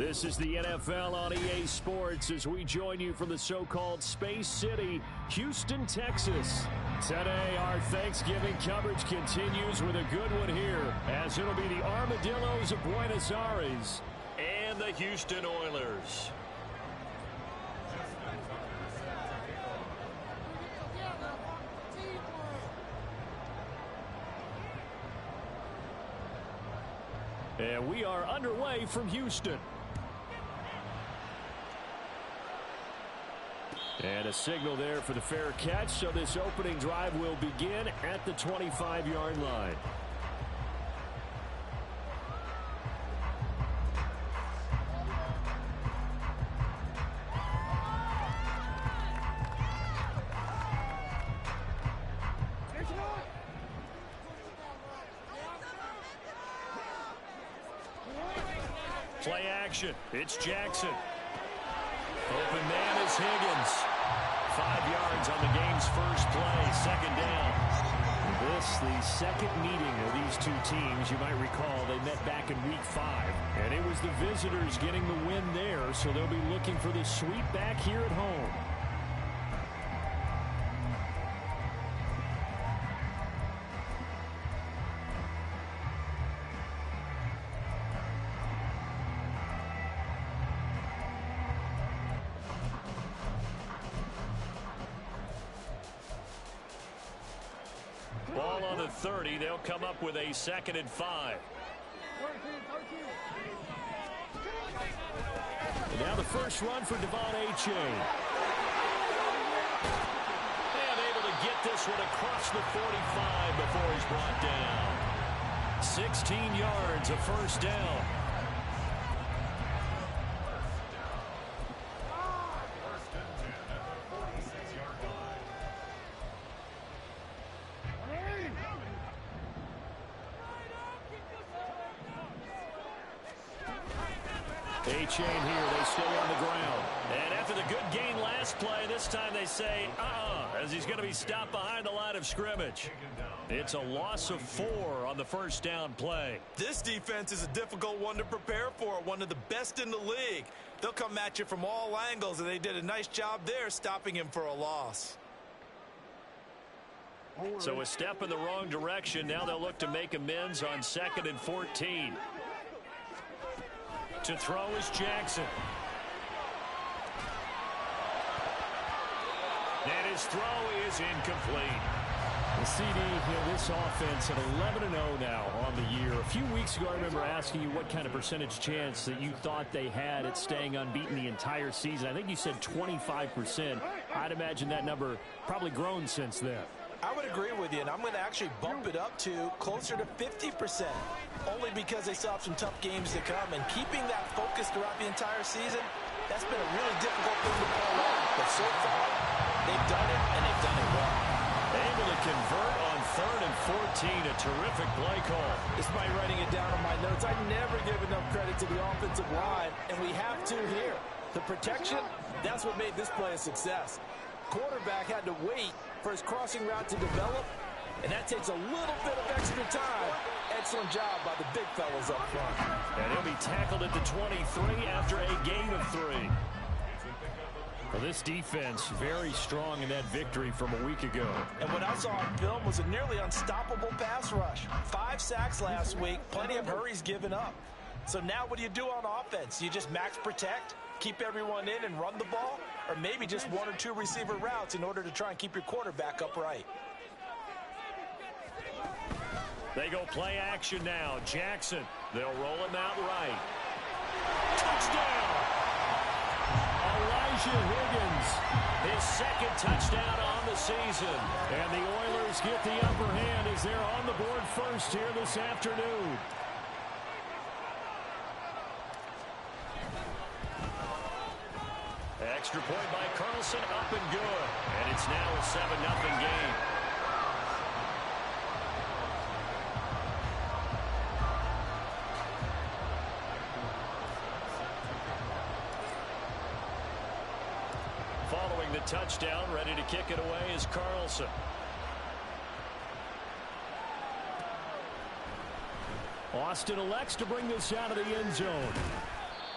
This is the NFL on EA Sports as we join you from the so-called Space City, Houston, Texas. Today, our Thanksgiving coverage continues with a good one here, as it'll be the Armadillos of Buenos Aires and the Houston Oilers. And we are underway from Houston. And a signal there for the fair catch, so this opening drive will begin at the 25-yard line. Play action. It's Jackson. Open man is Higgins. 5 yards on the game's first play. Second down. This, the second meeting of these two teams. You might recall they met back in Week 5. And it was the visitors getting the win there, so they'll be looking for the sweep back here at home. Ball on the 30. They'll come up with a 2nd and 5. And now the first run for Devon Achane. And able to get this one across the 45 before he's brought down. 16 yards, a first down. Achane here, they stay on the ground. And after the good gain last play, this time they say, as he's going to be stopped behind the line of scrimmage. It's a loss of 4 on the first down play. This defense is a difficult one to prepare for, one of the best in the league. They'll come at you from all angles, and they did a nice job there stopping him for a loss. So a step in the wrong direction. Now they'll look to make amends on 2nd and 14. To throw is Jackson. And his throw is incomplete. The CD, this offense at 11-0 now on the year. A few weeks ago, I remember asking you what kind of percentage chance that you thought they had at staying unbeaten the entire season. I think you said 25%. I'd imagine that number probably grown since then. I would agree with you, and I'm going to actually bump it up to closer to 50%, only because they still have some tough games to come, and keeping that focus throughout the entire season, that's been a really difficult thing to pull off. But so far, they've done it, and they've done it well. Able to convert on 3rd and 14, a terrific play call. Despite writing it down on my notes, I never give enough credit to the offensive line, and we have to here. The protection, that's what made this play a success. Quarterback had to wait for his crossing route to develop, and that takes a little bit of extra time. Excellent job by the big fellas up front. And he'll be tackled at the 23 after a gain of 3. Well, this defense very strong in that victory from a week ago. And what I saw on film was a nearly unstoppable pass rush. 5 sacks last week, plenty of hurries given up. So now what do you do on offense? You just max protect, keep everyone in and run the ball, or maybe just 1 or 2 receiver routes in order to try and keep your quarterback upright. They go play action now. Jackson, they'll roll him out right. Touchdown! Elijah Higgins, his 2nd touchdown on the season. And the Oilers get the upper hand as they're on the board first here this afternoon. Extra point by Carlson, up and good. And it's now a 7-0 game. Following the touchdown, ready to kick it away is Carlson. Austin elects to bring this out of the end zone.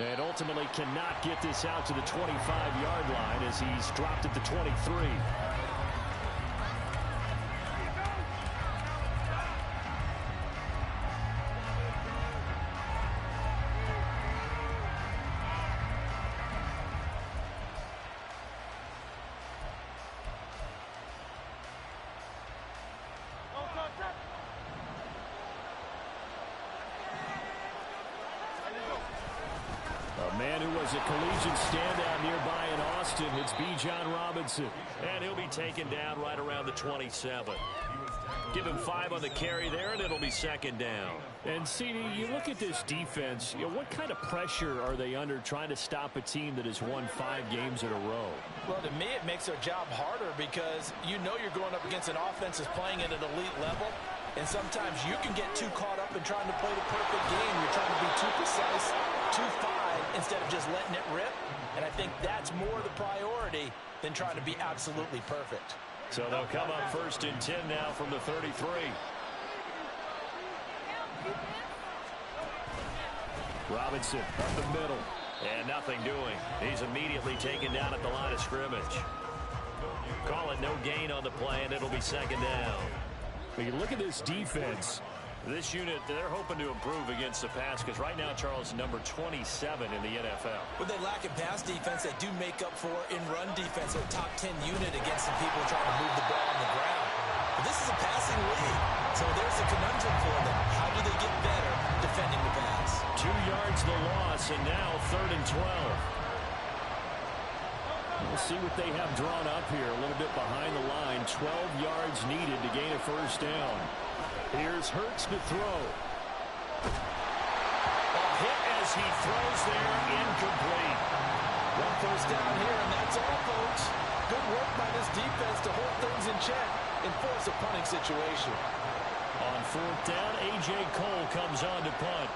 And ultimately cannot get this out to the 25-yard line as he's dropped at the 23. A man who was a collegiate standout nearby in Austin, it's Bijan Robinson. And he'll be taken down right around the 27. Give him 5 on the carry there, and it'll be second down. And, CD, you look at this defense, what kind of pressure are they under trying to stop a team that has won 5 games in a row? Well, to me, it makes their job harder because you know you're going up against an offense that's playing at an elite level. And sometimes you can get too caught up in trying to play the perfect game. You're trying to be too precise, too fine, instead of just letting it rip. And I think that's more the priority than trying to be absolutely perfect. So they'll come up 1st and 10 now from the 33. Robinson up the middle. And nothing doing. He's immediately taken down at the line of scrimmage. Call it no gain on the play, and it'll be second down. But you look at this defense. This unit, they're hoping to improve against the pass because right now, Charles, number 27 in the NFL. When they lack in pass defense, they do make up for in run defense. They're a top 10 unit against some people trying to move the ball on the ground. But this is a passing league, so there's a conundrum for them. How do they get better defending the pass? 2 yards the loss, and now 3rd and 12. We'll see what they have drawn up here. A little bit behind the line. 12 yards needed to gain a 1st down. Here's Hurts to throw. A hit as he throws there, incomplete. 1 first down here, and that's all, folks. Good work by this defense to hold things in check and force a punting situation. On 4th down, A.J. Cole comes on to punt.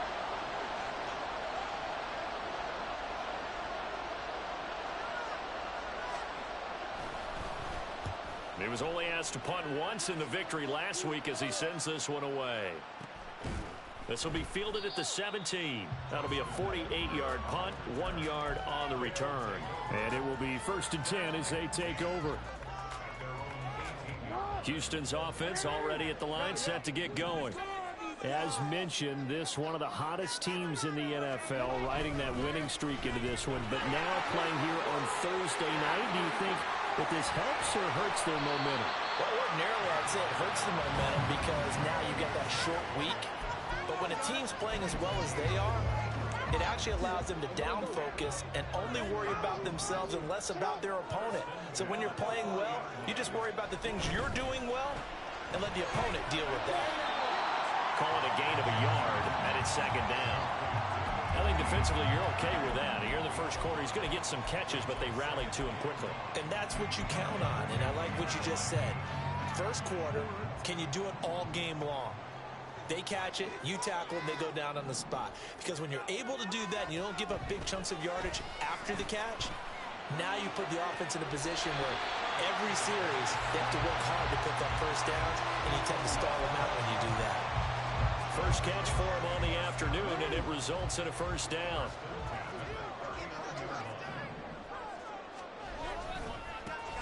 He was only asked to punt once in the victory last week as he sends this one away. This will be fielded at the 17. That'll be a 48-yard punt, 1 yard on the return. And it will be 1st and 10 as they take over. Houston's offense already at the line, set to get going. As mentioned, this one of the hottest teams in the NFL, riding that winning streak into this one. But now playing here on Thursday night, do you think that this helps or hurts their momentum? Well, ordinarily, I'd say it hurts the momentum because now you get that short week. But when a team's playing as well as they are, it actually allows them to down focus and only worry about themselves and less about their opponent. So when you're playing well, you just worry about the things you're doing well and let the opponent deal with that. Call it a gain of a yard, and it's second down. I think defensively you're okay with that. Here in the first quarter, he's going to get some catches, but they rallied to him quickly. And that's what you count on, and I like what you just said. First quarter, can you do it all game long? They catch it, you tackle, and they go down on the spot. Because when you're able to do that and you don't give up big chunks of yardage after the catch, now you put the offense in a position where every series they have to work hard to pick up first downs, and you tend to stall them out when you do that. First catch for him on the afternoon, and it results in a 1st down.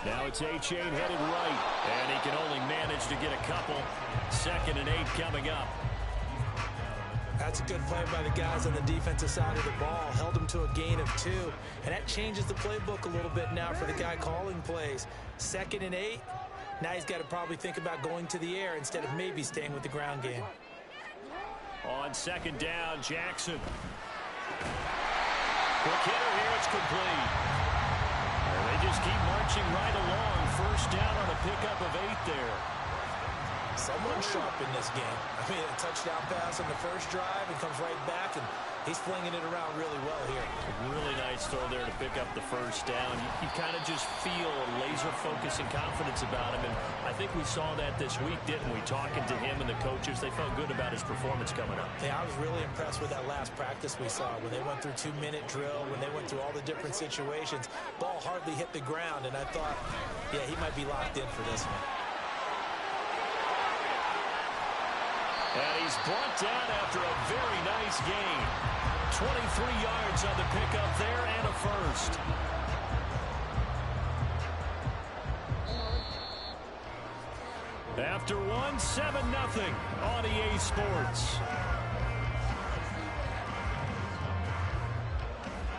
Now it's A-Chain headed right, and he can only manage to get a couple. 2nd and 8 coming up. That's a good play by the guys on the defensive side of the ball. Held them to a gain of 2, and that changes the playbook a little bit now for the guy calling plays. 2nd and 8, now he's got to probably think about going to the air instead of maybe staying with the ground game. On 2nd down, Jackson. Quick hitter here, it's complete. And they just keep marching right along. 1st down on a pickup of 8 there. Someone sharp in this game. I mean, a touchdown pass on the first drive and comes right back, and he's flinging it around really well here. Really nice throw there to pick up the 1st down. You kind of just feel a laser focus and confidence about him, and I think we saw that this week, didn't we? Talking to him and the coaches, they felt good about his performance coming up. Yeah, I was really impressed with that last practice we saw when they went through 2-minute drill, when they went through all the different situations. Ball hardly hit the ground, and I thought, yeah, he might be locked in for this one. And he's brought down after a very nice gain. 23 yards on the pickup there and a first. After one, 7-0 on EA Sports.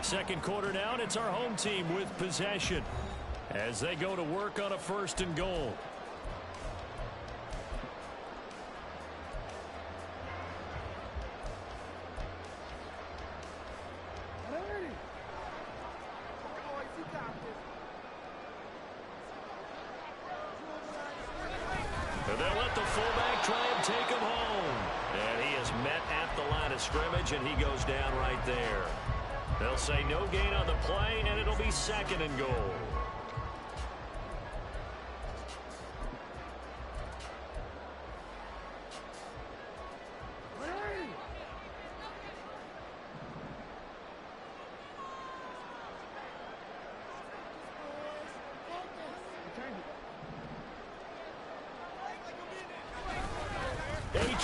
Second quarter now, and it's our home team with possession as they go to work on a 1st and goal. They'll let the fullback try and take him home. And he is met at the line of scrimmage, and he goes down right there. They'll say no gain on the play, and it'll be 2nd and goal.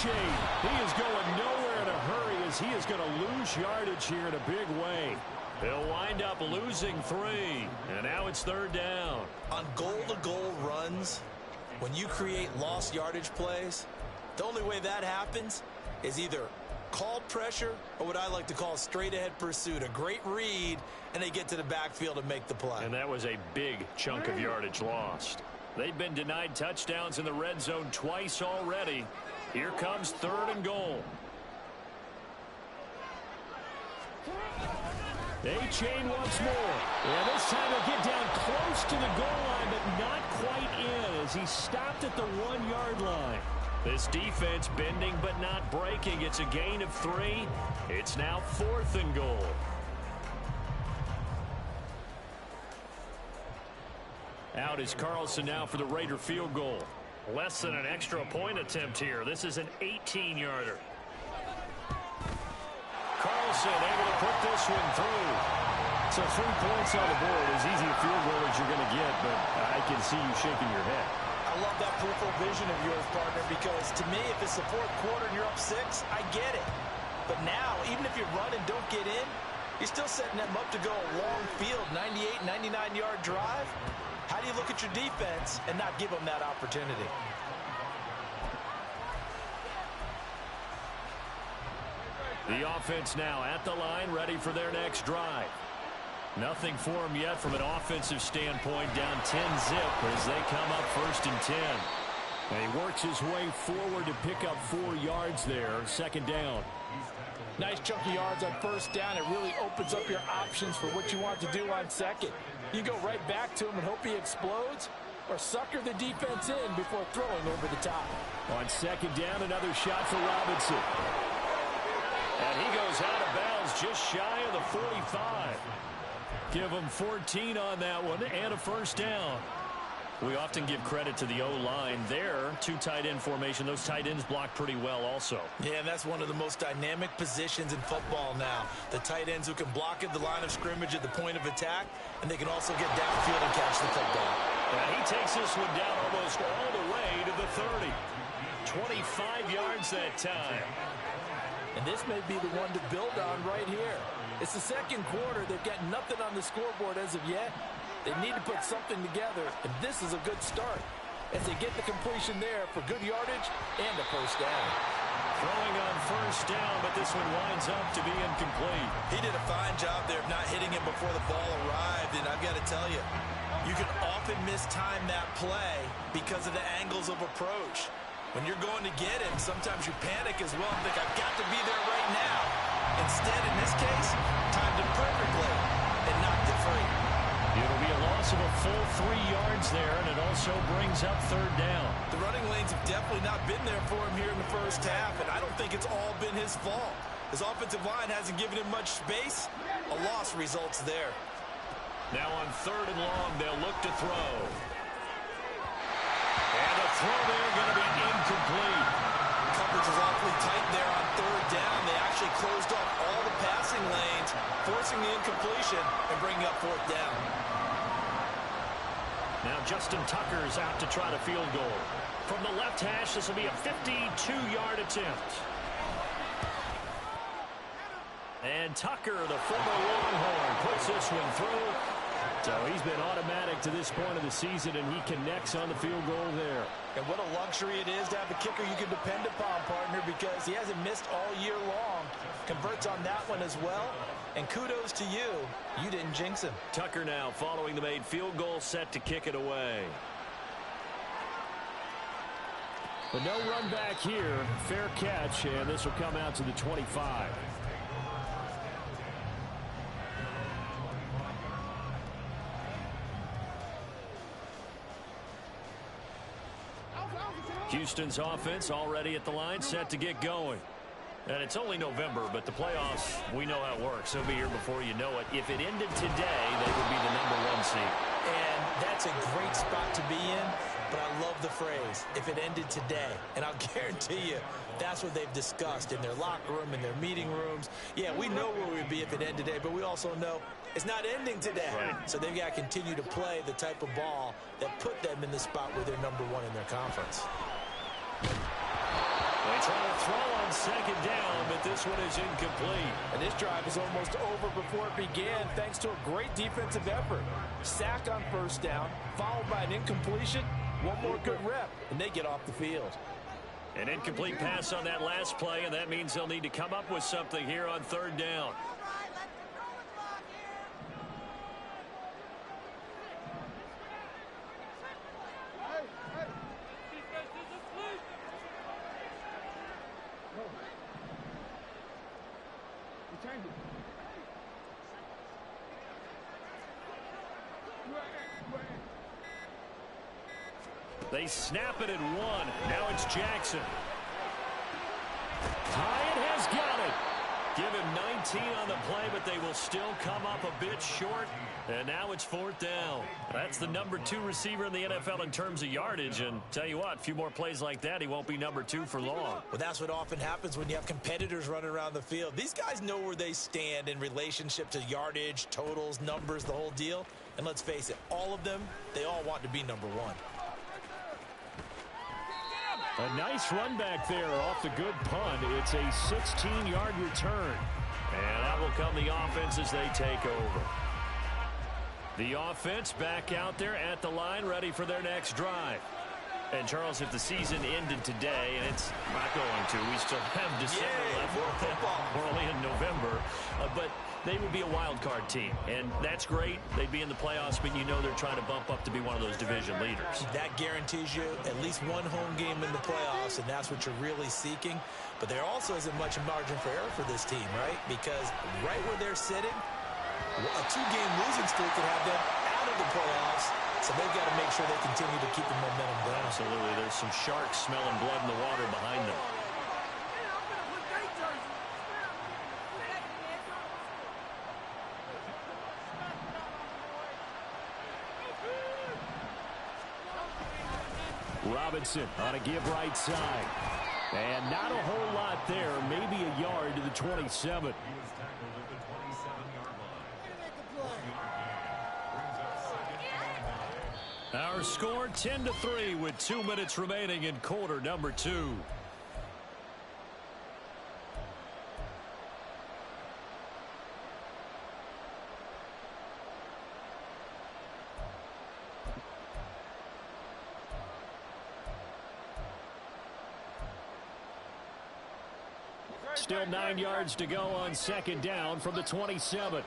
He is going nowhere in a hurry as he is going to lose yardage here in a big way. He'll wind up losing 3, and now it's 3rd down. On goal-to-goal runs, when you create lost yardage plays, the only way that happens is either called pressure or what I like to call straight-ahead pursuit. A great read, and they get to the backfield and make the play. And that was a big chunk of yardage lost. They've been denied touchdowns in the red zone twice already. Here comes 3rd and goal. A-Chain once more. And this time he'll get down close to the goal line, but not quite in as he stopped at the 1-yard line. This defense bending but not breaking. It's a gain of 3. It's now 4th and goal. Out is Carlson now for the Raider field goal. Less than an extra point attempt here. This is an 18-yarder. Carlson able to put this one through. So 3 points on the board. As easy a field goal as you're going to get, but I can see you shaking your head. I love that peripheral vision of yours, partner, because to me, if it's the 4th quarter and you're up 6, I get it. But now, even if you run and don't get in, you're still setting them up to go a long field, 98, 99-yard drive. How do you look at your defense and not give them that opportunity? The offense now at the line, ready for their next drive. Nothing for them yet from an offensive standpoint, down 10-zip as they come up 1st and 10. And he works his way forward to pick up 4 yards there, 2nd down. Nice chunk of yards on 1st down. It really opens up your options for what you want to do on 2nd. You go right back to him and hope he explodes, or sucker the defense in before throwing over the top. On 2nd down, another shot for Robinson. And he goes out of bounds just shy of the 45. Give him 14 on that one and a 1st down. We often give credit to the O-line there. 2 tight end formation. Those tight ends block pretty well also. Yeah, and that's one of the most dynamic positions in football now. The tight ends who can block at the line of scrimmage at the point of attack, and they can also get downfield and catch the football. And he takes this one down almost all the way to the 30. 25 yards that time. And this may be the one to build on right here. It's the 2nd quarter. They've got nothing on the scoreboard as of yet. They need to put something together, and this is a good start as they get the completion there for good yardage and a 1st down. Throwing on 1st down, but this one winds up to be incomplete. He did a fine job there of not hitting him before the ball arrived, and I've got to tell you, you can often mistime that play because of the angles of approach. When you're going to get him, sometimes you panic as well and think, I've got to be there right now. Instead, in this case, timed it perfectly and knocked it free. It'll be a loss of a full 3 yards there, and it also brings up 3rd down. The running lanes have definitely not been there for him here in the 1st half, and I don't think it's all been his fault. His offensive line hasn't given him much space. A loss results there. Now on 3rd and long, they'll look to throw. And the throw there going to be incomplete. Coverage is awfully tight there on 3rd down. They actually closed off all the passing lanes, forcing the incompletion and bringing up 4th down. Now Justin Tucker's out to try the field goal. From the left hash, this will be a 52-yard attempt. And And Tucker, the former Longhorn, puts this one through. So he's been automatic to this point of the season, and he connects on the field goal there. And what a luxury it is to have a kicker you can depend upon, partner, because he hasn't missed all year long. Converts on that one as well. And kudos to you. You didn't jinx him. Tucker now following the made field goal, set to kick it away. But no run back here. Fair catch, and this will come out to the 25. Houston's offense already at the line, set to get going. And it's only November, but the playoffs, we know how it works. They'll be here before you know it. If it ended today, they would be the #1 seed. And that's a great spot to be in, but I love the phrase, if it ended today. And I'll guarantee you, that's what they've discussed in their locker room, in their meeting rooms. Yeah, we know where we'd be if it ended today, but we also know it's not ending today. Right. So they've got to continue to play the type of ball that put them in the spot where they're #1 in their conference. They try to throw on second down, but this one is incomplete. And this drive is almost over before it began, thanks to a great defensive effort. Sack on first down, followed by an incompletion. One more good rep, and they get off the field. An incomplete pass on that last play, and that means they'll need to come up with something here on third down. They snap it at 1. Now it's Jackson. Hyatt has got it. Give him 19 on the play, but they will still come up a bit short. And now it's 4th down. That's the #2 receiver in the NFL in terms of yardage. And tell you what, a few more plays like that, he won't be #2 for long. Well, that's what often happens when you have competitors running around the field. These guys know where they stand in relationship to yardage, totals, numbers, the whole deal. And let's face it, all of them, they all want to be #1. A nice run back there off the good punt. It's a 16-yard return. And that will come the offense as they take over. The offense back out there at the line, ready for their next drive. And, Charles, if the season ended today, and it's not going to, we still have December left. We're only in November. But they would be a wild card team, and that's great. They'd be in the playoffs, but you know they're trying to bump up to be one of those division leaders. That guarantees you at least one home game in the playoffs, and that's what you're really seeking. But there also isn't much margin for error for this team, right? Because right where they're sitting, a 2-game losing streak could have them out of the playoffs. So they've got to make sure they continue to keep the momentum going. Absolutely. There's some sharks smelling blood in the water behind them. Robinson on a give right side. And not a whole lot there. Maybe a yard to the 27. Our score 10-3 with 2 minutes remaining in quarter #2. Still 9 yards to go on second down from the 27.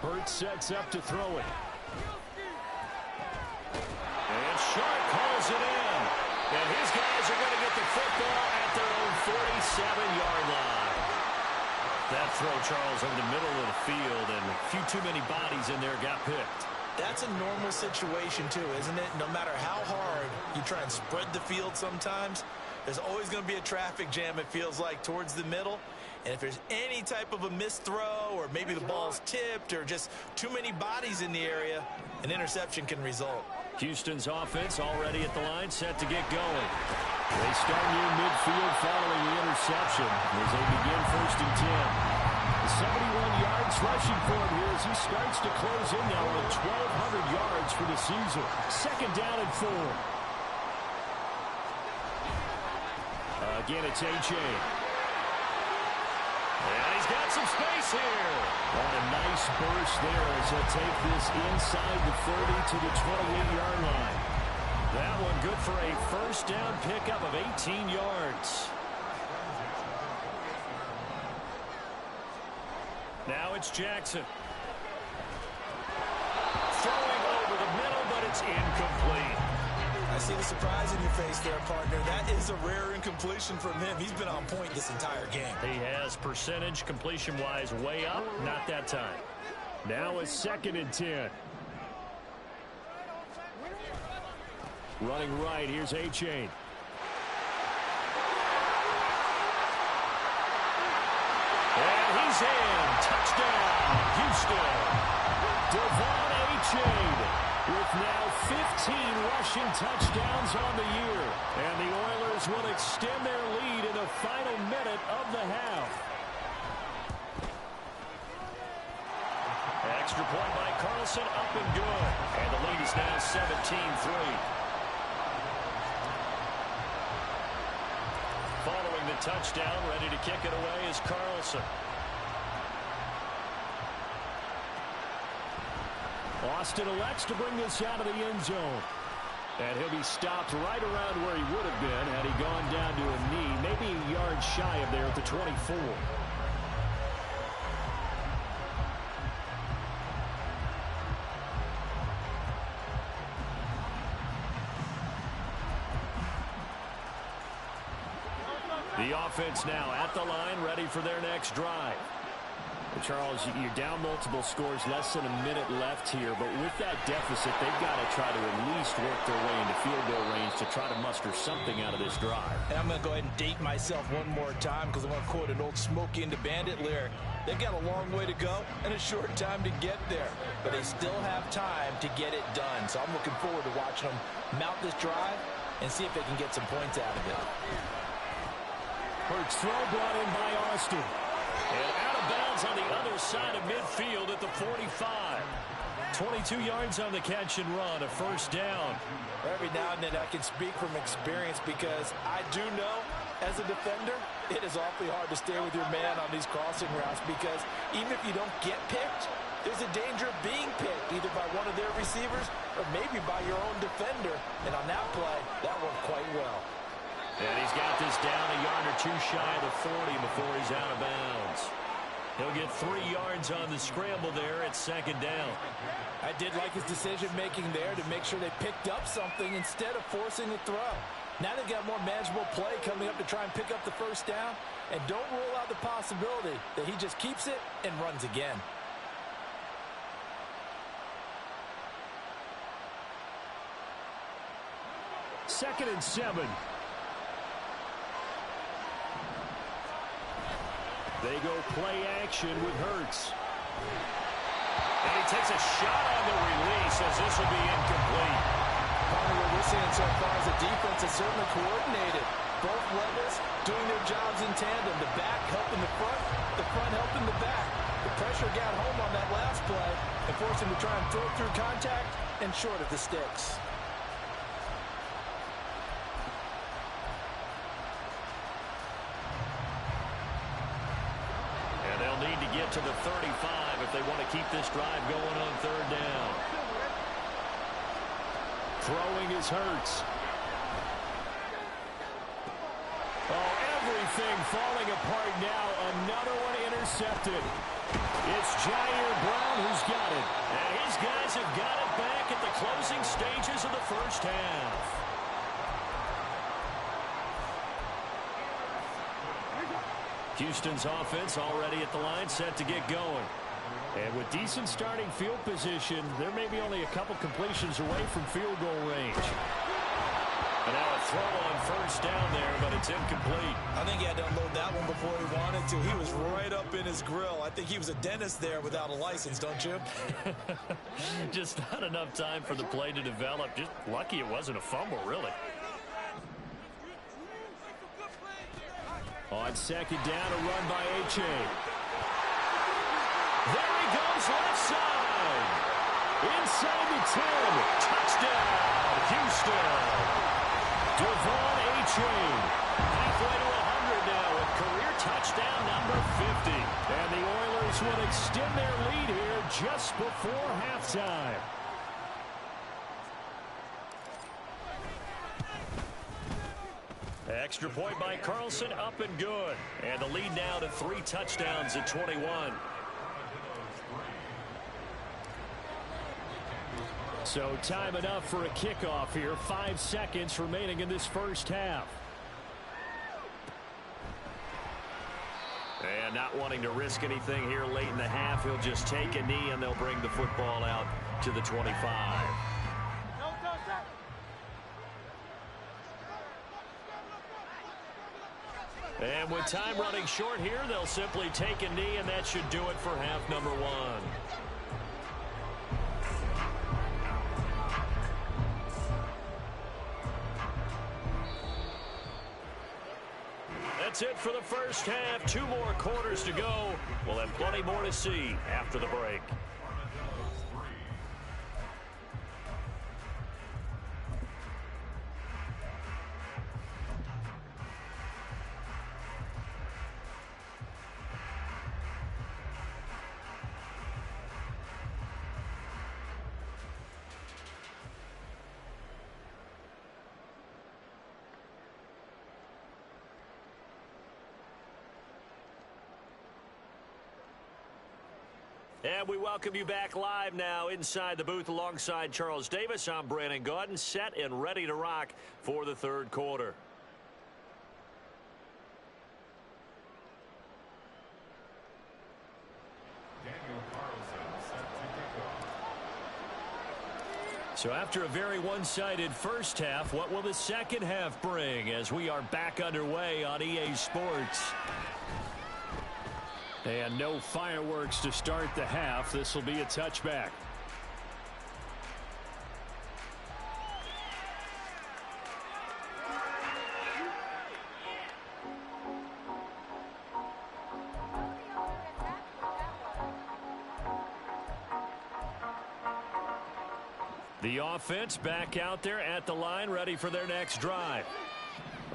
Hurts sets up to throw it. And Sharp calls it in. And his guys are going to get the football at their own 47-yard line. That throw, Charles, over the middle of the field, and a few too many bodies in there got picked. That's a normal situation, too, isn't it? No matter how hard you try and spread the field sometimes, there's always going to be a traffic jam, it feels like, towards the middle. And if there's any type of a missed throw, or maybe the ball's tipped, or just too many bodies in the area, an interception can result. Houston's offense already at the line, set to get going. They start near midfield following the interception as they begin 1st and 10. 71 yards rushing for him here as he starts to close in now with 1,200 yards for the season. 2nd down and 4. Again, it's A.J. he's got some space here. And a nice burst there as he'll take this inside the 30 to the 28-yard line. That one good for a first down pickup of 18 yards. Now it's Jackson. Throwing over the middle, but it's incomplete. I see the surprise in your face there, partner. That is a rare incompletion from him. He's been on point this entire game. He has percentage completion-wise way up, not that time. Now a 2nd and 10. Running right, here's A-Chain. And he's in. Touchdown, Houston. Devon A-Chain with now 15 rushing touchdowns on the year. And the Oilers will extend their lead in the final minute of the half. Extra point by Carlson, up and good. And the lead is now 17-3. Following the touchdown, ready to kick it away is Carlson. Austin elects to bring this out of the end zone. And he'll be stopped right around where he would have been had he gone down to a knee, maybe a yard shy of there at the 24. The offense now at the line, ready for their next drive. Charles, you're down multiple scores, less than a minute left here, but with that deficit, they've got to try to at least work their way into field goal range to try to muster something out of this drive. And I'm going to go ahead and date myself one more time because I want to quote an old Smokey and the Bandit lyric. They've got a long way to go and a short time to get there, but they still have time to get it done. So I'm looking forward to watching them mount this drive and see if they can get some points out of it. Hurts throw brought in by Austin. And out of bounds on the other side of midfield at the 45. 22 yards on the catch and run, a first down. Every now and then I can speak from experience because I do know as a defender it is awfully hard to stay with your man on these crossing routes because even if you don't get picked, there's a danger of being picked either by one of their receivers or maybe by your own defender. And on that play, that worked quite well. And he's got this down a yard or two shy of the 40 before he's out of bounds. He'll get 3 yards on the scramble there at second down. I did like his decision-making there to make sure they picked up something instead of forcing the throw. Now they've got more manageable play coming up to try and pick up the first down. And don't rule out the possibility that he just keeps it and runs again. Second and 7. They go play action with Hurts. And he takes a shot on the release as this will be incomplete. Probably what we're seeing so far is the defense is certainly coordinated. Both levels doing their jobs in tandem. The back helping the front helping the back. The pressure got home on that last play and forced him to try and throw through contact and short of the sticks. Need to get to the 35 if they want to keep this drive going on third down. Throwing is Hurts. Oh, everything falling apart now. Another one intercepted. It's Jair Brown who's got it. And his guys have got it back at the closing stages of the first half. Houston's offense already at the line, set to get going. And with decent starting field position, there may be only a couple completions away from field goal range. And now a throw on first down there, but it's incomplete. I think he had to unload that one before he wanted to. He was right up in his grill. I think he was a dentist there without a license, don't you? Just not enough time for the play to develop. Just lucky it wasn't a fumble, really. On second down, a run by A-Chain. There he goes, left side. Inside the 10. Touchdown, Houston. Devon A-Chain. Halfway to 100 forward now with career touchdown number 50. And the Oilers would extend their lead here just before halftime. Extra point by Carlson, up and good. And the lead now to 3 touchdowns at 21. So time enough for a kickoff here. 5 seconds remaining in this first half. And not wanting to risk anything here late in the half, he'll just take a knee and they'll bring the football out to the 25. And with time running short here, they'll simply take a knee, and that should do it for half number 1. That's it for the first half. 2 more quarters to go. We'll have plenty more to see after the break. And we welcome you back live now inside the booth alongside Charles Davis. I'm Brandon Gaudin, set and ready to rock for the third quarter. So after a very one-sided first half, what will the second half bring as we are back underway on EA Sports? And no fireworks to start the half. This will be a touchback. The offense back out there at the line, ready for their next drive.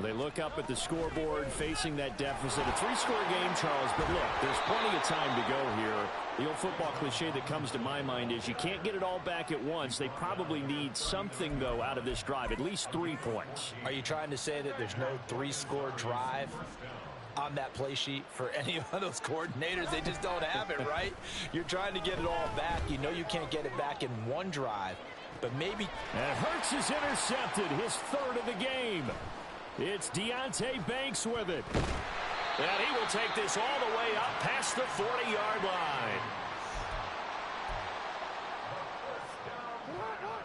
They look up at the scoreboard facing that deficit. A 3-score game, Charles, but look, there's plenty of time to go here. The old football cliche that comes to my mind is you can't get it all back at once. They probably need something, though, out of this drive, at least 3 points. Are you trying to say that there's no 3-score drive on that play sheet for any of those coordinators? They just don't have it, right? You're trying to get it all back. You know you can't get it back in one drive, but maybe. And Hurts is intercepted, his 3rd of the game. It's Deonte Banks with it. And he will take this all the way up past the 40-yard line.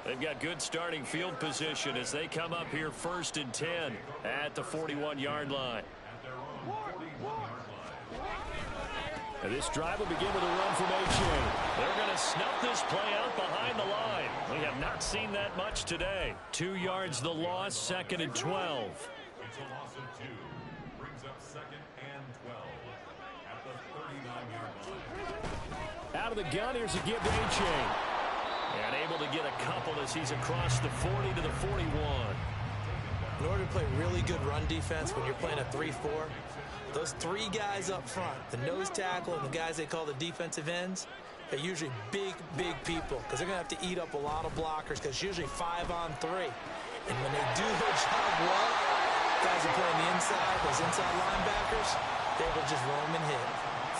They've got good starting field position as they come up here 1st and 10 at the 41-yard line. And this drive will begin with a run from A-Chain. They're going to snuff this play out behind the line. We have not seen that much today. 2 yards the loss, 2nd and 12. It's a loss of 2. Brings up 2nd and 12 at the 39-yard line. Out of the gun, here's a give to A-Chain. And able to get a couple as he's across the 40 to the 41. In order to play really good run defense when you're playing a 3-4, those 3 guys up front, the nose tackle and the guys they call the defensive ends, they're usually big people because they're going to have to eat up a lot of blockers because it's usually 5-on-3. And when they do their job well, guys are playing the inside, those inside linebackers, they will just roam and hit.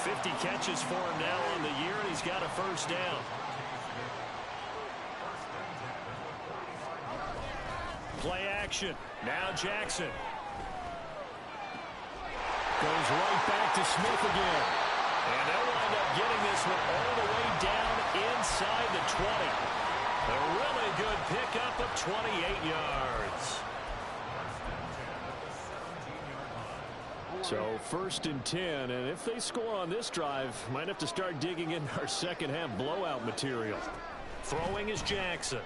50 catches for him now on the year, and he's got a 1st down. Play action. Now Jackson. Goes right back to Smith again. And they'll wind up getting this one all the way down inside the 20. A really good pickup of 28 yards. So 1st and 10, and if they score on this drive, might have to start digging in our second half blowout material. Throwing is Jackson.